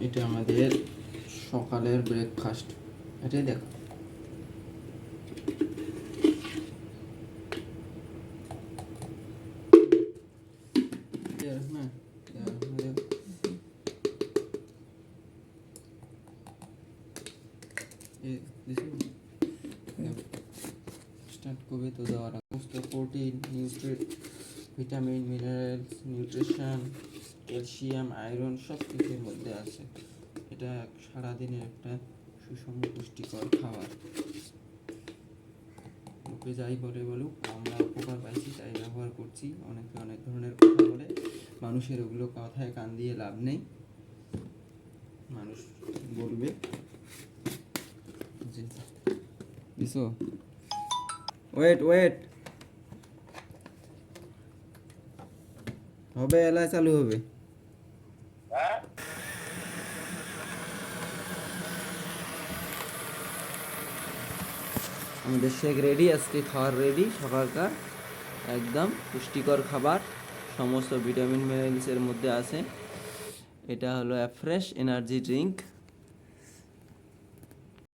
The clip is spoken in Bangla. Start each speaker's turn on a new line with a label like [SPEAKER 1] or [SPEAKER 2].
[SPEAKER 1] এটা আমাদের সকালের ব্রেকফাস্ট। এটাই দেখো, স্টার্ট করবে তো দেওয়ার সমস্ত protein, vitamin, minerals, nutrition, calcium, iron সব কিছুর মধ্যে আছে। এটা সারাদিনের একটা সুষম পুষ্টিকর খাবার। লোকে যাই বলে বলুক, আমরা উপকার পাইছি তাই ব্যবহার করছি। অনেকে অনেক ধরনের কথা বলে, মানুষের ওগুলো কথায় কান দিয়ে লাভ নেই। মানুষ বলবে যে দিছো, ওয়েট হবে, এলা চালু হবে। আমাদের শেক রেডি, আজকে খাবার রেডি। সকালকার একদম পুষ্টিকর খাবার, সমস্ত ভিটামিন মিনারেলসের মধ্যে আছে। এটা হলো ফ্রেশ এনার্জি ড্রিঙ্ক।